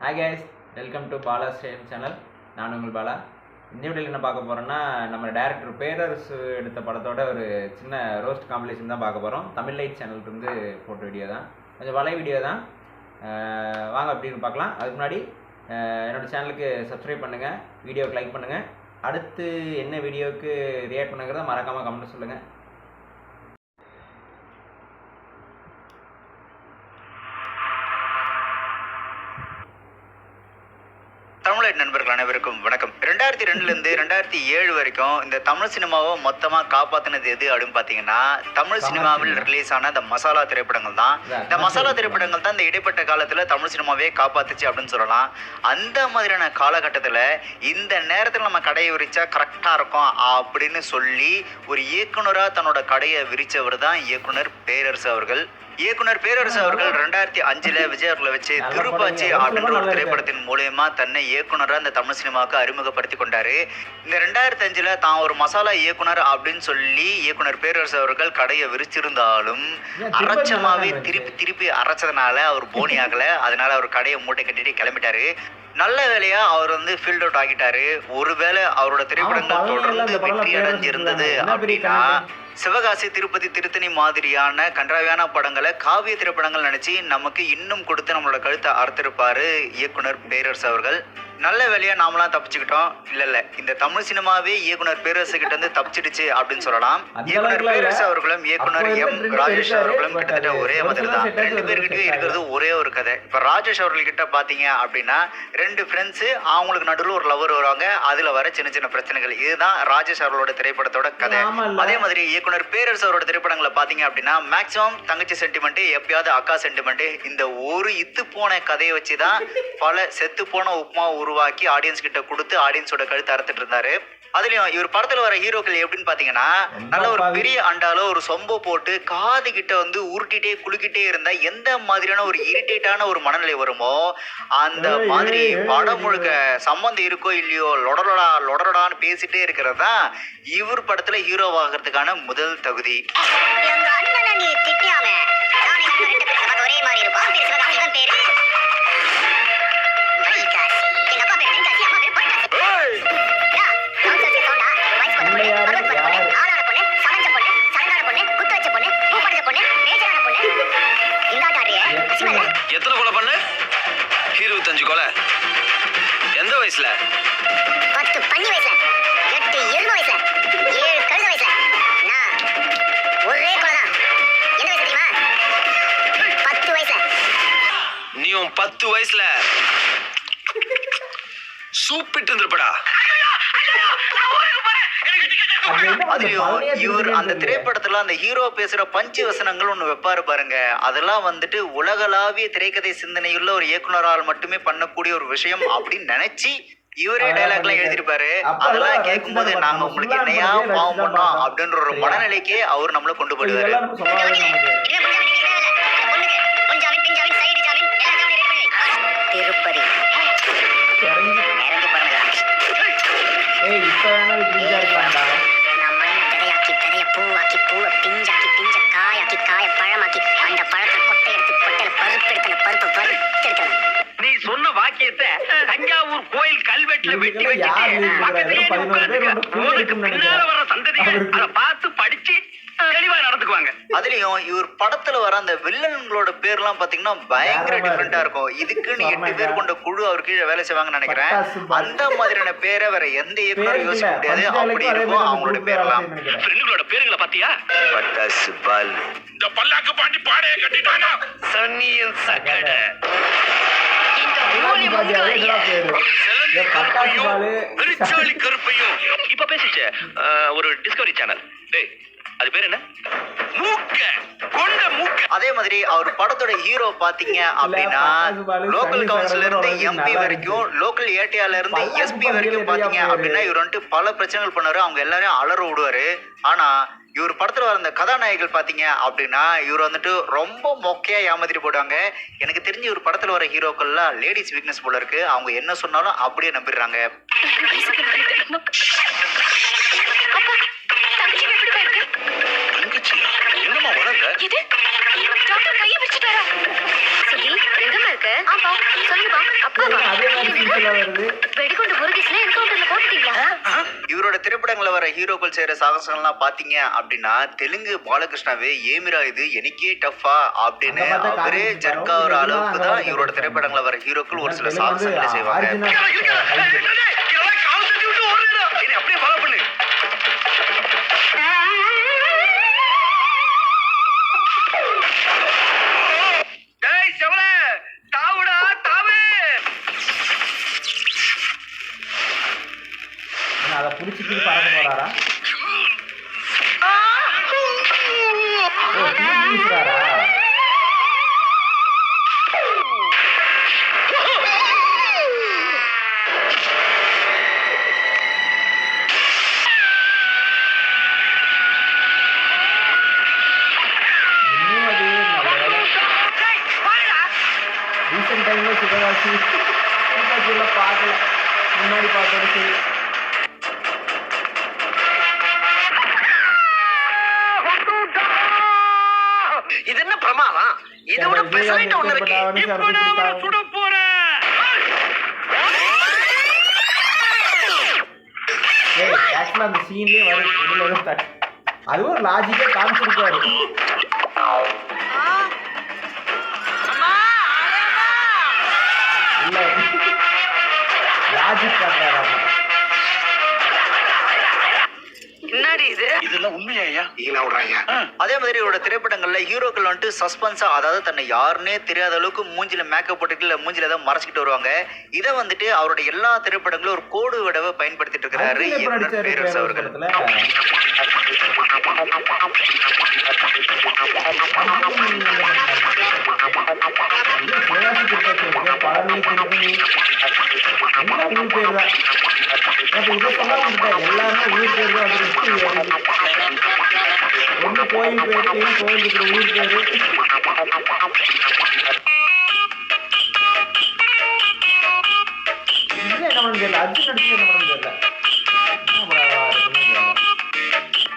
Hi guys, welcome to Bala's Stream channel. நான் உங்கள் பாலா. இந்த வீடியோவில் என்ன பார்க்க போகிறோன்னா, நம்ம டேரக்டர் பேரரசு எடுத்த படத்தோட ஒரு சின்ன ரோஸ்ட் காம்படிஷன் தான் பார்க்க போகிறோம். தமிழ் லைட் சேனல்லேருந்து போட்ட வீடியோ தான், கொஞ்சம் பழைய வீடியோ தான். வாங்க அப்படின்னு பார்க்கலாம். அதுக்கு முன்னாடி என்னோடய சேனலுக்கு சப்ஸ்கிரைப் பண்ணுங்கள், வீடியோவுக்கு லைக் பண்ணுங்கள். அடுத்து என்ன வீடியோவுக்கு ரியாக்ட் பண்ணுங்கிறத மறக்காமல் கமெண்ட் சொல்லுங்கள். தமிழ் நண்பர்கள் அனைவருக்கும் வணக்கம். 2002லேருந்து 2007 வரைக்கும் இந்த தமிழ் சினிமாவை மொத்தமாக காப்பாற்றினது எது அப்படின்னு பார்த்தீங்கன்னா, தமிழ் சினிமாவில் ரிலீஸ் ஆன இந்த மசாலா திரைப்படங்கள் தான். இந்த மசாலா திரைப்படங்கள் தான் இந்த இடைப்பட்ட காலத்தில் தமிழ் சினிமாவே காப்பாத்துச்சு அப்படின்னு சொல்லலாம். அந்த மாதிரியான காலகட்டத்தில் இந்த நேரத்தில் நம்ம கடையை விரிச்சா கரெக்டாக இருக்கும் அப்படின்னு சொல்லி ஒரு இயக்குனராக தன்னோட கடையை விரிச்சவர் தான் இயக்குனர் பேரரசு அவர்கள். இயக்குனர் பேரரசு அவர்கள் 2005 விஜய் அவர்களை வச்சு திருப்பாச்சி அப்படின்ற ஒரு திரைப்படத்தின் மூலயமா தன்னை இயக்குனராக இந்த தமிழ் சினிமாவுக்கு அறிமுகப்படுத்தி கொண்டாரு. இந்த 2005 தான் ஒரு மசாலா இயக்குனர் அப்படின்னு சொல்லி இயக்குனர் பேரரசு அவர்கள் கடையை விரிச்சிருந்தாலும் அரைச்சமாவே திருப்பி அரைச்சதுனால அவர் போனி ஆகலை. அதனால அவர் கடையை மூட்டை கட்டிட்டு கிளம்பிட்டாரு. நல்ல வேலையா அவர் ஃபீல்ட் அவுட் ஆகிட்டாரு. ஒருவேளை அவரோட திரைப்படங்கள் தொடர்ந்து வெற்றி அடைஞ்சிருந்தது அப்படின்னா சிவகாசி, திருப்பதி, திருத்தணி மாதிரியான கன்றாவியான படங்களை காவிய திரைப்படங்கள் நினைச்சு நமக்கு இன்னும் கொடுத்து நம்மளோட கழுத்தை அறுத்திருப்பாரு இயக்குனர் பேரரசு அவர்கள். நல்ல வேலையா நாமலாம் தப்பிச்சுக்கிட்டோம். இல்ல இந்த தமிழ் சினிமாவே இயக்குனர் பேரரசு கிட்ட இருந்து தப்பிச்சிடுச்சு அப்படின்னு சொல்லலாம். இயக்குனர் பேரரசு அவர்களும் இயக்குனர் எம் ராஜேஷ் அவர்களும் கிட்டத்தட்ட ஒரே மாதிரி தான். ரெண்டு பேர்கிட்ட இருக்கிறது ஒரே ஒரு கதை. இப்ப ராஜேஷ் அவர்கள் கிட்ட பாத்தீங்க அப்படின்னா ரெண்டு ஃப்ரெண்ட்ஸ், அவங்களுக்கு நடுவில் ஒரு லவர் வருவாங்க. அதுல வர சின்ன சின்ன பிரச்சனைகள். இதுதான் ராஜேஷ் அவர்களோட திரைப்படத்தோட கதை. அதே மாதிரி இயக்குனர் பேரரசு அவரோட திரைப்படங்களை பாத்தீங்க அப்படின்னா மேக்சிமம் தங்கச்சி சென்டிமெண்ட், எப்பயாவது அக்கா சென்டிமெண்ட், இந்த ஒரு இத்து போன கதையை வச்சுதான் பல செத்து போன உப்புமா உருவாக்கி ஆடியன்ஸ் கிட்ட கொடுத்து ஆடியன்ஸோட கழுத்து அறுத்துட்டு இருந்தாரு. அதுலயும் இவர் படத்துல வர ஹீரோக்கள் எப்படின்னு பாத்தீங்கன்னா, நல்ல ஒரு பெரிய அண்டால ஒரு சொம்போ போட்டு காது கிட்ட உருட்டிட்டே குலுக்கிட்டே இருந்தா எந்த மாதிரியான ஒரு இரிட்டேட்டான ஒரு மனநிலை வருமோ அந்த மாதிரி படம் முழுக்க சம்பந்தம் இருக்கோ இல்லையோ லொடரடான்னு பேசிட்டே இருக்கிறது தான் இவர் படத்துல ஹீரோவாகிறதுக்கான முதல் தகுதி. எத்தனை கொலை பண்ண? 25 கொலை. எந்த வயசுல? 10 பன்னி வயசுல, 8 எருமை வயசுல, 7 கழுத வயசுல. நான் ஒரே கொலைதான். எந்த வயசு தெரியுமா? 10 வயசுல. நீயும் 10 வயசுல சூப்பிட்டு இருந்திருப்படா. அதுலயும் இவர் அந்த திரைப்படத்துல அந்த ஹீரோ பேசுற பஞ்சு வசனங்கள் ஒண்ணு வைப்பாரு பாருங்க. அதெல்லாம் உலகளாவிய திரைக்கதை சிந்தனையுள்ள ஒரு இயக்குனரால் மட்டுமே பண்ணக்கூடிய ஒரு விஷயம் அப்படின்னு நினைச்சு இவரே டைலாக் எல்லாம் எழுதிருப்பாரு. அதெல்லாம் கேட்கும் போது நாங்க உங்களுக்கு என்னையா பாவம் பண்ணோம் அப்படின்ற ஒரு மனநிலைக்கே அவர் நம்மள கொண்டு போடுவாரு. திருப்பதி பூவாக்கி பூவை பிஞ்சாக்கி பிஞ்ச காயாக்கி காய பழமாக்கி அந்த பழத்தை கொட்டை எடுத்து கொட்டையில பருப்பு எடுத்து அந்த பருப்பை வறுத்தெடுக்கணும். நீ சொன்ன வாக்கியத்தை தஞ்சாவூர் கோயில் கல்வெட்டுல வெட்டி வச்சுட்டு பக்கத்திலேயே உனக்கு பின்னால வர சந்ததிகள் அதை பார்த்து படிச்சு தெளிவா நடந்துக்குவாங்க. அதுலயும் இவர் படத்துல வர அந்த வில்லன்களோட பேர்லாம் பாத்தீங்கன்னா பயங்கர டிஃபரெண்டா இருக்கும். இதுக்குன்னு 8 பேர் கொண்ட குழு அவர் கீழே வேலை செய்வாங்கன்னு நினைக்கிறேன். அந்த மாதிரியான பேரை வேற எந்த இயக்குனரும் யோசிக்க முடியாது. அப்படி இருக்கும் அவங்களோட பேரெல்லாம். ஃப்ரெண்டுகளோட பேருங்களை பாத்தியா? பட்டாசு பால், இந்த பல்லாக்கு பாண்டி பாடைய கட்டிட்டானா, சன்னியன் சகட, இந்த மூலி மங்காய, செலந்தி கருப்பையும் பெருச்சாளி கருப்பையும். இப்ப பேசிச்ச ஒரு டிஸ்கவரி சேனல். டேய் அது பேர் என்ன? மூக்க கொண்ட மூக்க. அதே மாதிரி அவர் படத்தோட ஹீரோ பாத்தீங்க அப்படின்னா லோக்கல் கவுன்சிலர் இருந்து எம்பி வரைக்கும், லோக்கல் ஏடிஆர்ல இருந்து எஸ்பி வரைக்கும் பாத்தீங்க அப்படின்னா இவர் பல பிரச்சனைகள் பண்ணாரு. அவங்க எல்லாரையும் அலற விடுவாரு. ஆனா இவர் படத்துல வர அந்த கதாநாயகிகள் பாத்தீங்க அப்படின்னா இவர் ரொம்ப மொக்கையா ஏமாத்திட்டு போடுவாங்க. எனக்கு தெரிஞ்சு இவர் படத்துல வர ஹீரோக்கள்லாம் லேடிஸ் வீக்னஸ் போல இருக்கு. அவங்க என்ன சொன்னாலும் அப்படியே நம்பிடுறாங்க. தங்கச்சி எங்கம்மா வளர்ற? இது டாக்டர் கையை பிடிச்சிட்டாரா? சுகி எங்கம்மா இருக்க? ஆப்பா சொல்லுப்பா. அப்பாவா? அதே மாதிரி சீன்ஸ்ல வருது. வெடிகுண்டு முருகேஷ்ல என்கவுண்டர்ல போட்டுட்டீங்களா? இவரோட திரைப்படங்களை வர ஹீரோக்கள் செய்யற சாகசங்கள்லாம் பாத்தீங்க அப்படின்னா தெலுங்கு பாலகிருஷ்ணாவே ஏமிரா இது எனக்கே டஃபா அப்படின்னு அவரே ஜர்க்காகிற அளவுக்கு தான் இவரோட திரைப்படங்களை வர ஹீரோக்கள் ஒரு சில சாகசங்களை செய்வாங்க. இதெல்லாம் கால் தட்டி விட்டு ஓடுறா. இனி அப்படியே ஃபாலோ பண்ணு. டேய் செவல தாவுடா தாவு. அதை புடிச்சிட்டு பறக்க போறாரா? வீசுறாரா? ரீசெண்ட் டைம்ல சிவகாசி பார்க்கல, முன்னாடி பார்த்தோட சரி. இது என்ன பிரமாதம்? இதை விட பெசலைட் ஒண்ணு இருக்கு. இப்ப நான் அவரை சுட போறேன். ஆக்சுவலா அந்த சீன்லயே வரும். அதுவும் ஒரு லாஜிக்கா காமிச்சிருக்காரு. இல்ல லாஜிக் காட்டுறாரு. என்னடி இது? இதெல்லாம் உண்மையா? ஈலா விடுறாங்க. அதே மாதிரி இவரோட திரைப்படங்கள்ல ஹீரோக்கள் வந்துட்டு சஸ்பென்ஸா, அதாவது தன்னை யாருன்னே தெரியாத அளவுக்கு மூஞ்சில மேக்கப் போட்டுட்டு இல்ல மூஞ்சில ஏதாவது மறைச்சிக்கிட்டு வருவாங்க. இதை வந்துட்டு அவரோட எல்லா திரைப்படங்களும் ஒரு கோடு விடவை பயன்படுத்திட்டு இருக்கிறாரு இயக்குனர் பேரரசு அவர்கள். பழனி திருப்பதி ஊர் பேர் தான். இதை சொல்ல எல்லாருமே ஊர் பேர் தான். ஒண்ணு கோயில் பேரு, கோயில் இருக்கிற ஊர் பேரு. இதுல என்ன பண்ண தெரியல, அர்ஜுன் நடிச்சு என்ன பண்ண தெரியல.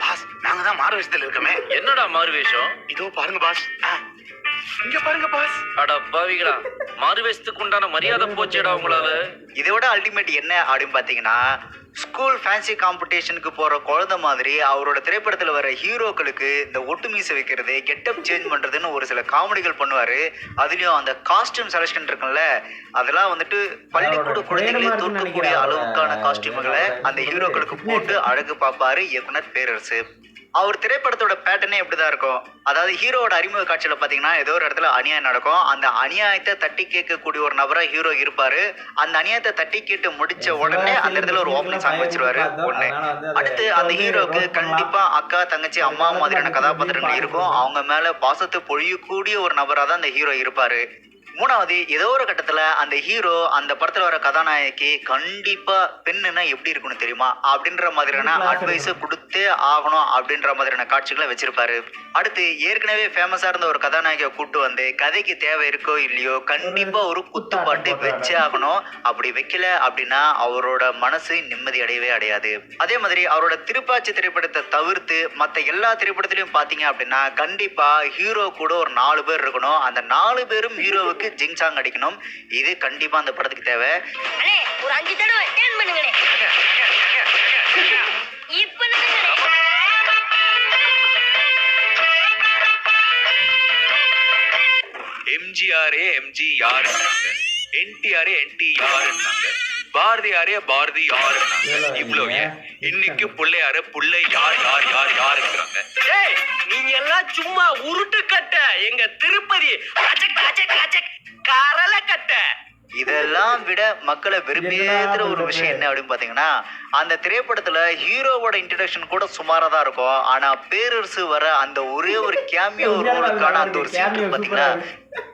பாஸ், நாங்க தான் மாறு வேஷத்துல இருக்கோமே. என்னடா மாறு வேஷம்? இதோ பாருங்க பாஸ். இங்க பாருங்க பாஸ். அட பாவிகளா, மாறு வேஷத்துக்கு உண்டான மரியாதை போச்சேடா உங்களால. இதை விட அல்டிமேட் என்ன அப்படின்னு பாத்தீங்கன்னா, ஸ்கூல் ஃபேன்சி காம்படிஷனுக்கு போற குழந்தை மாதிரி அவரோட திரைப்படத்துல வர ஹீரோக்களுக்கு இந்த ஒட்டு மீசை வைக்கிறது, கெட்டப் சேஞ்ச் பண்றதுன்னு ஒரு சில காமெடிகள் பண்ணுவாரு. அதுலயும் அந்த காஸ்டியூம் செலக்ஷன் இருக்குல்ல, அதெல்லாம் வந்துட்டு பள்ளிக்கூட குழந்தைகளே தூக்கக்கூடிய அளவுக்கான காஸ்டியூம்களை அந்த ஹீரோக்களுக்கு போட்டு அழகு பார்ப்பாரு இயக்குனர் பேரரசு. அவர் திரைப்படத்தோட பேட்டர்னே எப்படிதான் இருக்கும், அதாவது ஹீரோவோட அறிமுக காட்சியில பாத்தீங்கன்னா ஏதோ ஒரு இடத்துல அநியாயம் நடக்கும். அந்த அநியாயத்தை தட்டி கேட்கக்கூடிய ஒரு நபரா ஹீரோ இருப்பாரு. அந்த அநியாயத்தை தட்டி கேட்டு முடிச்ச உடனே அந்த இடத்துல ஒரு ஓப்பனிங் சாங் வச்சிருவாரு ஒண்ணு. அடுத்து அந்த ஹீரோக்கு கண்டிப்பா அக்கா தங்கச்சி அம்மா மாதிரியான கதாபாத்திரங்கள் இருக்கும். அவங்க மேல பாசத்தை பொழியக்கூடிய ஒரு நபரா தான் அந்த ஹீரோ இருப்பாரு. மூணாவது, ஏதோ ஒரு கட்டத்துல அந்த ஹீரோ அந்த படத்துல வர கதாநாயகி கண்டிப்பா பெண்ணுன்னா எப்படி இருக்குன்னு தெரியுமா அப்படின்ற மாதிரியான அட்வைஸ் கொடுத்தே ஆகணும் அப்படின்ற மாதிரியான காட்சிகளை வச்சிருப்பாரு. அடுத்து ஏற்கனவே ஃபேமஸா இருந்த ஒரு கதாநாயகியை கூட்டு வந்து கதைக்கு தேவை இருக்கோ இல்லையோ கண்டிப்பா ஒரு குத்துப்பாட்டு வச்சே ஆகணும். அப்படி வைக்கல அப்படின்னா அவரோட மனசு நிம்மதி அடையவே அடையாது. அதே மாதிரி அவரோட திருப்பாச்சி திரைப்படத்தை தவிர்த்து மற்ற எல்லா திரைப்படத்திலையும் பாத்தீங்க அப்படின்னா கண்டிப்பா ஹீரோ கூட ஒரு 4 பேர் இருக்கணும். அந்த 4 பேரும் ஹீரோவுக்கு ஜிங்சாங் அடிக்கணும். இது கண்டிப்பா அந்த படத்துக்கு தேவை. அண்ணே ஒரு 5 தடவை டர்ன் பண்ணுங்களே. இப்போ எம்ஜிஆரே எம்ஜிஆர், என்டிஆரே என்டிஆர், பாரதியாரே பாரதியார். இவ்வளோ ஏன் இன்னைக்கு பிள்ளையாரு பிள்ளை யார் யார் யார் யாருங்கிறாங்க. நீங்க எல்லாம் சும்மா உருட்டு கட்ட. எங்க திருப்பதி கரல கட்ட. இதெல்லாம் விட மக்களை வெறுப்பேத்துற ஒரு விஷயம் என்ன அப்படின்னு பாத்தீங்கன்னா, அந்த திரைப்படத்துல ஹீரோவோட இன்ட்ரடக்ஷன் கூட சுமாரா தான் இருக்கும். ஆனா பேரரசு வர அந்த ஒரே ஒரு கேமியோ ரோலுக்கான அந்த ஒரு சீன் பாத்தீங்கன்னா,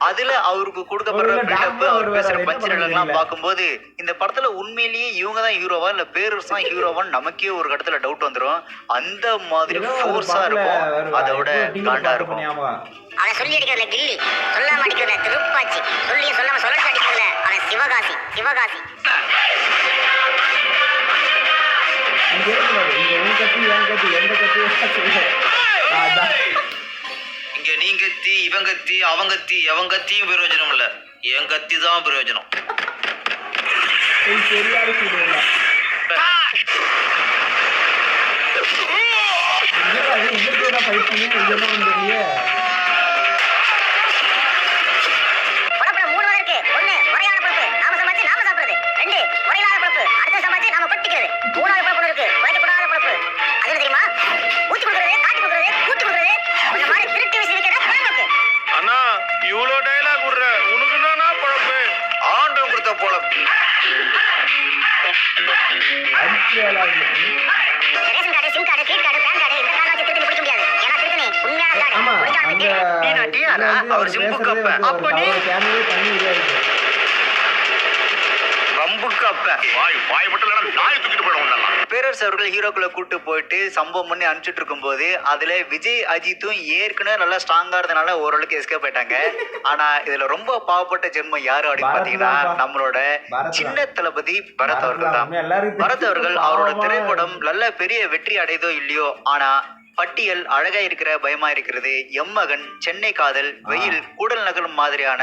அதுல அவருக்கு கொடுக்கப்படுற பில்டப், அவர் பேசுற பஞ்சரெல்லாம் பார்க்கும்போது இந்த படத்துல உண்மையிலேயே இவங்க தான் ஹீரோவா இல்ல பேரரசு தான் ஹீரோவான்னு நமக்கே ஒரு கட்டத்துல டவுட் வந்துடும். அந்த மாதிரி ஃபோர்ஸா இருக்கும், அதோட காண்டா இருக்கும். அவன் சொல்லி அடிக்கிறதுல கில்லி, சொல்லாம அடிக்கிறதுல திருப்பாச்சி, சொல்லியும் சொல்லாம சொல்லி அடிக்கிறதுல அவன் சிவகாசி. சிவகாசி எந்த கத்தி இங்க நீ கத்தி இவன் கத்தி அவன் கத்தி எவன் கத்தியும் பிரயோஜனம் இல்ல, என் கத்தி தான் பிரயோஜனம். சரியான சொல்லுங்க. ஃபைட் பண்ணி என்ன தெரியல. பழப்பழம் 3 வகை இருக்கு. 1 முறையான பழப்பு, நாம சமைச்சு நாம சாப்பிடுறது. 2 முறையில்லாத பழப்பு, அடுத்த சமைச்சு நாம கொட்டிக்கிறது. 3வது பழப்பு இருக்கு, உடைக்கப்படாத பழப்பு. அது என்ன தெரியுமா? ஊத்தி கொடுக்கறது, காட்டி கொடுக்கறது, கூட்டி கொடுக்கறது. இந்த மாதிரி திருட்டு விஷயம் இருக்கிறத பழப்பு. அண்ணா இவ்வளோ டைலாக் விடுற, உனக்கு தானா பழப்பு? ஆண்டவன் கொடுத்த பொழப்பு. Ration card, sim card, credit card, PAN card இந்த கார்டு வச்சு திருட்டு பிடிக்க முடியாது. ஏன்னா திருட்டு உண்மையான கார்டு. ஆமா, பிடிக்காம அந்த டியாரா? அவர் சிம்பு கப்ப. அப்ப நீ ரம்புக்கு அப்ப. வாய் மட்டும் இல்லைன்னா நாயை தூக்கிட்டு போயிடுவோம். பேரரசு அவர்கள் ஹீரோக்களை கூட்டு போயிட்டு சம்பவம் பண்ணி அனுப்பிச்சிட்டு இருக்கும்போது அதுல விஜய் அஜித்தும் ஏற்கனவே நல்லா ஸ்ட்ராங்கா இருந்தனால ஓரளவுக்கு எஸ்கேப் ஆயிட்டாங்க. ஆனா இதுல ரொம்ப பாவப்பட்ட ஜென்மம் யாரு அப்படின்னு பாத்தீங்கன்னா நம்மளோட சின்ன தளபதி பரத் அவர்கள் தான். பரத் அவர்கள் அவரோட திரைப்படம் நல்ல பெரிய வெற்றி அடையதோ இல்லையோ, ஆனா பட்டியல், அழகா இருக்கிற பயமா இருக்கிறது, எம்மகன், சென்னை காதல், வெயில், கூடல் நகரம் மாதிரியான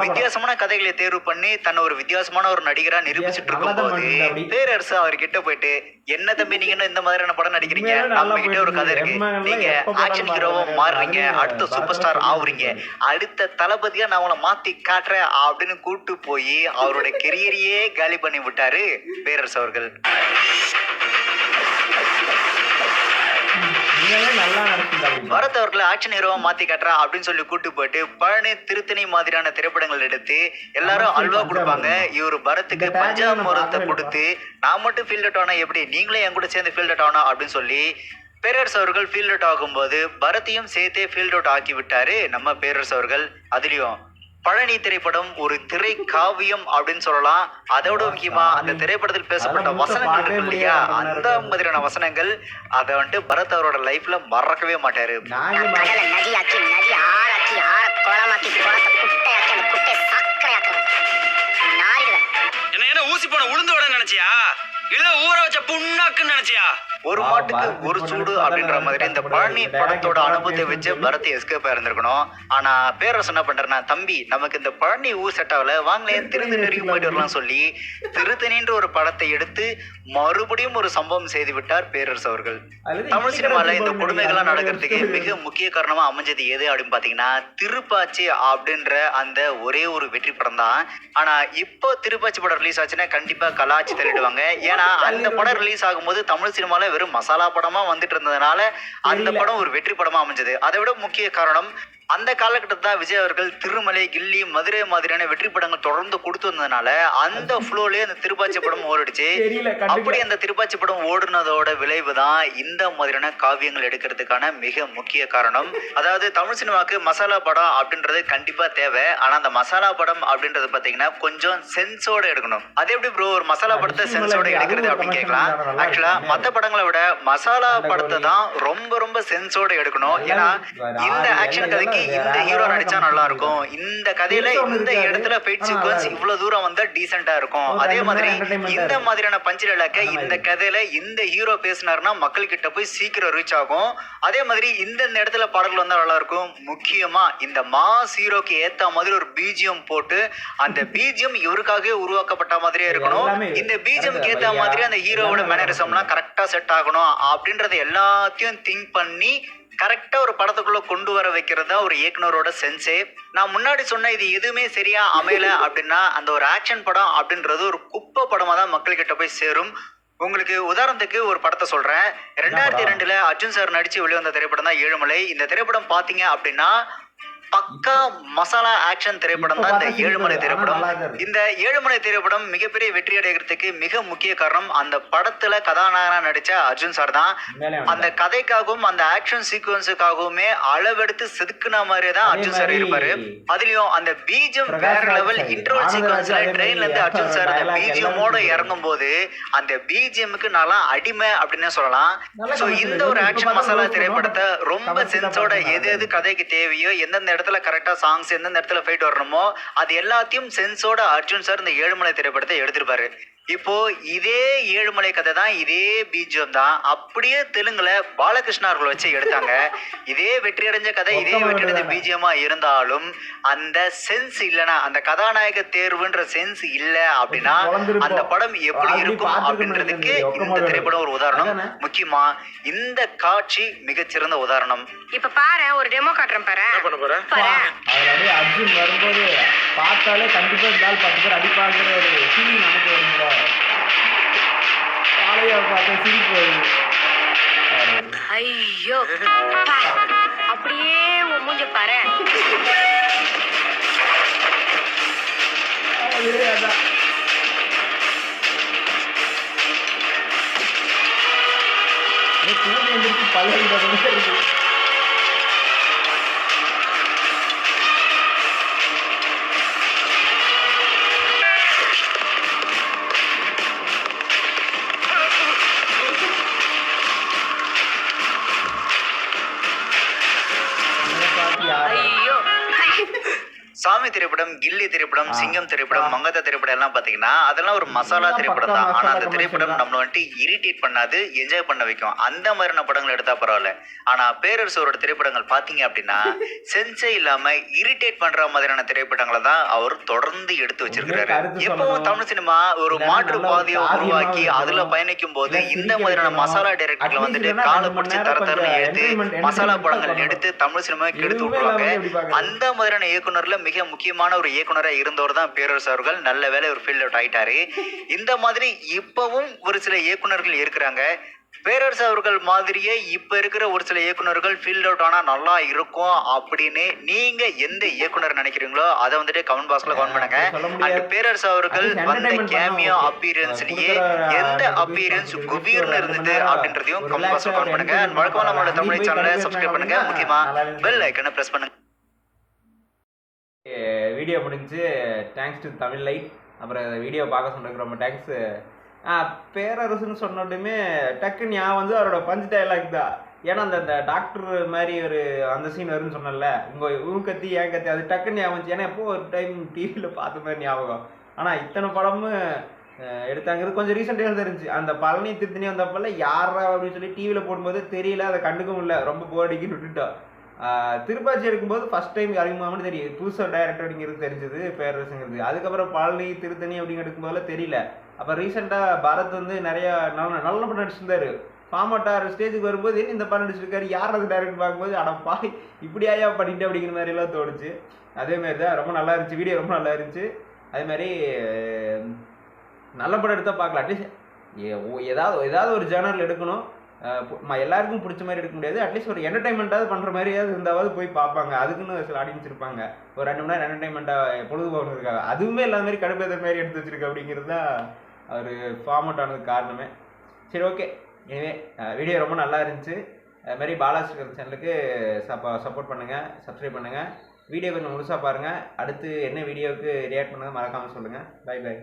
வித்தியாசமான கதைகளை தேர்வு பண்ணி தன்னை ஒரு வித்தியாசமான ஒரு நடிகரா நிரூபிச்சுட்டு இருக்கும் போது பேரரசு அவர்கிட்ட போயிட்டு, என்ன தம்பி நீங்க இந்த மாதிரியான படம் நடிக்கிறீங்க, நம்ம கிட்ட ஒரு கதை இருக்கு, நீங்க ஆக்ஷன் ஹீரோவா மாறுறீங்க, அடுத்த சூப்பர் ஸ்டார் ஆகுறீங்க, அடுத்த தளபதியா நான் உங்களை மாத்தி காட்டுறேன் அப்படின்னு கூட்டு போய் அவரோட கெரியரையே காலி பண்ணி விட்டாரு பேரரசு அவர்கள். பரத் அவர்களை ஆக்ஷன் ஹீரோவா மாத்தி காட்டுறா அப்படின்னு சொல்லி கூட்டு போயிட்டு பழனி, திருத்தணி மாதிரியான திரைப்படங்கள் எடுத்து எல்லாரும் அல்வா கொடுப்பாங்க. இவரு பரத்துக்கு பஞ்சாமிரத்தை கொடுத்து நான் மட்டும் ஃபீல்ட் அவுட் ஆனா எப்படி, நீங்களே என் கூட சேர்ந்து ஃபீல்ட் அவுட் ஆனா அப்படின்னு சொல்லி பேரரசு அவர்கள் ஃபீல்ட் அவுட் ஆகும்போது பரத்தையும் சேர்த்தே ஃபீல்ட் அவுட் ஆக்கி விட்டாரு நம்ம பேரரசு அவர்கள். அதுலயும் பழனி திரைப்படம் ஒரு திரை காவியம் அப்படின்னு சொல்லலாம். அதோட முக்கியமா அந்த திரைப்படத்தில் பேசப்பட்ட வசனங்கள் இருக்கு இல்லையா, அந்த மாதிரியான வசனங்கள் அதை வந்துட்டு பரத் அவரோட லைஃப்ல மறக்கவே மாட்டாரு. கடலை நதியாக்கி, நதி ஆறாக்கி, ஆற குளமாக்கி, குளத்தை குட்டையாக்கி, அந்த குட்டை சாக்கடையாக்குறேன். நாரிடுவேன். என்ன ஊசி போன உளுந்து விட நினைச்சியா, இல்ல ஊற வச்ச புண்ணாக்குன்னு நினைச்சியா? ஒரு மாட்டுக்கு ஒரு சூடு அப்படின்ற மாதிரி இந்த பழனி படத்தோட அனுபவத்தை வச்சு பரத் எஸ்கேப் இருந்திருக்கணும். ஆனா பேரரசு என்ன பண்றேன்னா, தம்பி நமக்கு இந்த பழனி ஊர் செட் ஆகல, வாங்களேன் திருத்தணிக்கு போயிட்டு வரலாம் சொல்லி திருத்தணின்ற ஒரு படத்தை எடுத்து மறுபடியும் ஒரு சம்பவம் செய்து விட்டார் பேரரசு அவர்கள். தமிழ் சினிமால இந்த கொடுமைகள்லாம் நடக்கிறதுக்கு மிக முக்கிய காரணமா அமைஞ்சது எது அப்படின்னு பாத்தீங்கன்னா திருப்பாச்சி அப்படின்ற அந்த ஒரே ஒரு வெற்றி படம் தான். ஆனா இப்போ திருப்பாச்சி படம் ரிலீஸ் ஆச்சுன்னா கண்டிப்பா கலாச்சி தள்ளிடுவாங்க. ஏன்னா அந்த படம் ரிலீஸ் ஆகும்போது தமிழ் சினிமால வெறும் மசாலா படமா வந்துட்டு இருந்ததுனால அந்த படம் ஒரு வெற்றி படமா அமைஞ்சது. அதை விட முக்கிய காரணம் அந்த காலகட்டத்தில் தான் விஜய் அவர்கள் திருமலை, கில்லி, மதுரை மாதிரியான வெற்றி படங்கள் தொடர்ந்து கொடுத்து வந்ததுனால அந்த ஃப்ளோலயே அந்த திருப்பாச்சி படம் ஓடிடுச்சு. அப்படி அந்த திருப்பாச்சி படம் ஓடுனதோட விளைவு தான் இந்த மாதிரியான காவியங்கள் எடுக்கிறதுக்கான மிக முக்கிய காரணம். அதாவது தமிழ் சினிமாவுக்கு மசாலா படம் அப்படின்றது கண்டிப்பா தேவை. ஆனா அந்த மசாலா படம் அப்படின்றது பாத்தீங்கன்னா கொஞ்சம் சென்ஸோட எடுக்கணும். அது எப்படி ப்ரோ ஒரு மசாலா படத்தை சென்ஸோட எடுக்கிறது அப்படின்னு கேட்கலாம். ஆக்சுவலா மற்ற படங்களை விட மசாலா படத்தை தான் ரொம்ப ரொம்ப சென்ஸோட எடுக்கணும். ஏன்னா இந்த ஆக்ஷன் கதைக்கு இந்த ஹீரோ நடிச்சா நல்லா இருக்கும், இந்த கதையில இந்த இடத்துல ஃபைட் சீக்வன்ஸ் இவ்வளவு தூரம் வந்தா டீசென்ட்டா இருக்கும், அதே மாதிரி இந்த மாதிரியான பஞ்ச் டைலாக் இந்த கதையில இந்த ஹீரோ பேசினாருன்னா மக்கள் கிட்ட போய் சீக்கிரம் ரீச் ஆகும், அதே மாதிரி இந்த இடத்துல பாடல்கள் வந்தா நல்லா இருக்கும். முக்கியமா இந்த மாஸ் ஹீரோக்கு ஏத்த மாதிரி ஒரு பிஜிஎம் போட்டு அந்த பிஜிஎம் இவருக்காகவே உருவாக்கப்பட்ட மாதிரியே இருக்கணும். இந்த பிஜிஎம்க்கு ஏத்த மாதிரி அந்த ஹீரோவோட மேனரிசம்லாம் கரெக்டா செட் ஆகணும் அப்படின்றத எல்லாத்தையும் திங்க் பண்ணி கரெக்டா ஒரு படத்துக்குள்ள கொண்டு வர வைக்கிறதா ஒரு இயக்குனரோட சென்ஸே. நான் முன்னாடி சொன்ன இது எதுவுமே சரியா அமையல அப்படின்னா அந்த ஒரு ஆக்ஷன் படம் அப்படின்றது ஒரு குப்பை படமா தான் மக்கள்கிட்ட போய் சேரும். உங்களுக்கு உதாரணத்துக்கு ஒரு படத்தை சொல்றேன். 2002 அர்ஜுன் சார் நடிச்சு வெளிவந்த திரைப்படம் தான் ஏழுமலை. இந்த திரைப்படம் பாத்தீங்க அப்படின்னா பக்கா மசாலா ஆக்ஷன் திரைப்படம் தான் இந்த ஏழுமலை திரைப்படம். இந்த ஏழுமலை திரைப்படம் மிகப்பெரிய வெற்றி அடைகிறதுக்கு மிக முக்கிய காரணம் அந்த படத்துல கதாநாயகனா நடிச்ச அர்ஜுன் சார் தான். அந்த கதைக்காகவும் அந்த ஆக்ஷன் சீக்வன்ஸுக்காகவுமே அளவெடுத்து செதுக்குன மாதிரியே தான் அர்ஜுன் சார் இருப்பாரு. அதுலயும் அந்த பிஜிஎம் வேற லெவல். இன்டர்வல் சீக்வன்ஸ்ல ட்ரெயின்ல இருந்து அர்ஜுன் சார் அந்த பிஜிஎம்மோட இறங்கும் போது அந்த பிஜிஎம்க்கு நல்லா அடிமை அப்படின்னு சொல்லலாம். சோ இந்த ஒரு ஆக்ஷன் மசாலா திரைப்படத்தை ரொம்ப சென்ஸோட எது கதைக்கு தேவையோ, எந்தெந்த இடத்துல கரெக்டா சாங்ஸ், எந்தெந்த இடத்துல ஃபைட் வரணுமோ அது எல்லாத்தையும் சென்ஸோட அர்ஜுன் சார் இந்த ஏழுமலை திரைப்படத்தை எடுத்திருப்பாரு. இப்போ இதே ஏழுமலை கதை தான், இதே பீஜம் தான் அப்படியே தெலுங்குல பாலகிருஷ்ணா அவர்கள் வச்சு எடுத்தாங்க. இதே வெற்றி அடைஞ்ச கதை, இதே வெற்றி அடைஞ்ச பீஜியமா இருந்தாலும் அந்த சென்ஸ் இல்லைன்னா, அந்த கதாநாயக தேர்வுன்ற சென்ஸ் இல்ல அப்படின்னா அந்த படம் எப்படி இருக்கும் அப்படின்றதுக்கு இந்த திரைப்படம் ஒரு உதாரணம். முக்கியமா இந்த காட்சி மிகச்சிறந்த உதாரணம். இப்ப பாரு, ஒரு டெமோ காட்டுறேன் பாரு. பண்ண போற அர்ஜுன் வரும்போது பார்த்தாலே கண்டிப்பா இருந்தால் 10 பேர் அடிப்பாங்கிற ஒரு ஃபீலிங் நமக்கு வருங்களா. காலையா பார்த்தா சிரிப்பு வருது. ஐயோ அப்படியே உன் மூஞ்ச பாரு. அதான் தூங்கி எந்திரிச்சு பழைய இருக்கு. ஐயோ சாமி திரைப்படம், கில்லி திரைப்படம், சிங்கம் திரைப்படம், மங்கத்த திரைப்படம் எல்லாம் பாத்தீங்கன்னா அதெல்லாம் ஒரு மசாலா திரைப்படம் தான். ஆனா அந்த திரைப்படம் நம்மள வந்துட்டு இரிட்டேட் பண்ணாது, என்ஜாய் பண்ண வைக்கும். அந்த மாதிரியான படங்கள் எடுத்தா பரவாயில்ல. ஆனா பேரரசோட திரைப்படங்கள் பாத்தீங்க அப்படின்னா சென்ஸே இல்லாம இரிட்டேட் பண்ற மாதிரியான திரைப்படங்களை தான் அவர் தொடர்ந்து எடுத்து வச்சிருக்கிறாரு. எப்பவும் தமிழ் சினிமா ஒரு மாற்று பாதையை உருவாக்கி அதுல பயணிக்கும் போது இந்த மாதிரியான மசாலா டைரக்டர்களை வந்துட்டு காலை பிடிச்சி தரத்தரன்னு எடுத்து மசாலா படங்கள் எடுத்து தமிழ் சினிமாவுக்கு எடுத்து விட்டுருவாங்க. அந்த மாதிரியான இயக்குனர்ல மிக முக்கியமான ஒரு இயக்குனராக இருந்தவர் தான் பேரரசு அவர்கள். நல்ல வேலை ஒரு ஃபீல்ட் அவுட் ஆயிட்டாரு. இந்த மாதிரி இப்பவும் ஒரு சில இயக்குனர்கள் இருக்கிறாங்க. பேரரசு அவர்கள் மாதிரியே இப்ப இருக்கிற ஒரு சில இயக்குனர்கள் ஃபீல்ட் அவுட் ஆனா நல்லா இருக்கும் அப்படின்னு நீங்க எந்த இயக்குனர் நினைக்கிறீங்களோ அதை வந்துட்டு கமெண்ட் பாக்ஸ்ல கமெண்ட் பண்ணுங்க. அண்ட் பேரரசு அவர்கள் வந்த கேமியோ அப்பீரன்ஸ்லயே எந்த அப்பீரன்ஸ் குபீர்னு இருந்தது அப்படின்றதையும் கமெண்ட் பாக்ஸ்ல கமெண்ட் பண்ணுங்க. வழக்கமா நம்மளோட தமிழ் சேனலை சப்ஸ்கிரைப் பண்ணுங்க. முக்கியமா பெல் ஐக்கனை பிரஸ் பண்ணுங்க. வீடியோ முடிஞ்சு தேங்க்ஸ் டு தமிழ் லைட். அப்புறம் வீடியோ பார்க்க சொன்னதுக்கு ரொம்ப தேங்க்ஸ். பேரரசுன்னு சொன்னோட்டுமே டக்குன்னு ஞாபகம் வந்து அவரோட பஞ்ச் டைலாக் தான். ஏன்னா அந்த டாக்டர் மாதிரி ஒரு அந்த சீன் வரும்னு சொன்னல, உங்க கத்தி ஏன் கத்தி, அது டக்குன்னு ஞாபகம் வந்துச்சு. ஏன்னா எப்போ ஒரு டைம் டிவியில் பார்த்த மாதிரி ஞாபகம். ஆனால் இத்தனை படமும் எடுத்தாங்கிறது கொஞ்சம் ரீசெண்டாக தெரிஞ்சு. அந்த பழனி திருத்தணி வந்தப்பல யாரா அப்படின்னு சொல்லி டிவியில் போடும்போது தெரியல, அதை கண்டுக்கவும் இல்லை, ரொம்ப போர்டிக்குன்னு விட்டுட்டோம். திருப்பாச்சி எடுக்கும்போது ஃபஸ்ட் டைம் அறிமுகம்னு தெரியும், புதுசாக டைரக்டர் அப்படிங்கிறது தெரிஞ்சது பேரரசுங்கிறது. அதுக்கப்புறம் பழனி திருத்தணி அப்படின்னு எடுக்கும்போதெல்லாம் தெரியல. அப்போ ரீசெண்டாக பரத் வந்து நிறைய நல்ல படம் நடிச்சிருந்தாரு. ஃபார்மாட்டார் ஸ்டேஜுக்கு வரும்போது இந்த படம் நடிச்சிருக்காரு, யார் அது டைரக்டர் பார்க்கும்போது அடப்பா இப்படியா பண்ணிட்டு அப்படிங்கிற மாதிரிலாம் தோணுச்சு. அதேமாரி தான் ரொம்ப நல்லா இருந்துச்சு, வீடியோ ரொம்ப நல்லா இருந்துச்சு. அதேமாதிரி நல்ல படம் எடுத்தால் பார்க்கலாம். அட்லீஸ்ட் ஏதாவது ஒரு ஜேர்னல் எடுக்கணும். எல்லாருக்கும் பிடிச்ச மாதிரி எடுக்க முடியாது, அட்லீஸ்ட் ஒரு என்டர்டைன்மெண்ட்டாவது பண்ணுற மாதிரியாவது இருந்தாவது போய் பார்ப்பாங்க. அதுக்குன்னு சில ஆடியன்ஸ் இருப்பாங்க, ஒரு 2 மணி நேரம் என்டர்டைன்மெண்ட்டாக பொழுதுபோக்கு இருக்காங்க. அதுவுமே எல்லா மாதிரி கடுப்பேற்ற மாதிரி எடுத்து வச்சிருக்கு அப்படிங்கிறது தான் அவர் ஃபார்ம் அவுட் ஆனதுக்கு காரணமே. சரி, ஓகே. எனவே வீடியோ ரொம்ப நல்லா இருந்துச்சு. அதுமாதிரி பாலாஸ்கர் சேனலுக்கு சப்போர்ட் பண்ணுங்கள், சப்ஸ்கிரைப் பண்ணுங்கள். வீடியோ கொஞ்சம் முழுசாக பாருங்கள். அடுத்து என்ன வீடியோவுக்கு ரியாக்ட் பண்ணுங்கள் மறக்காமல் சொல்லுங்கள். பை.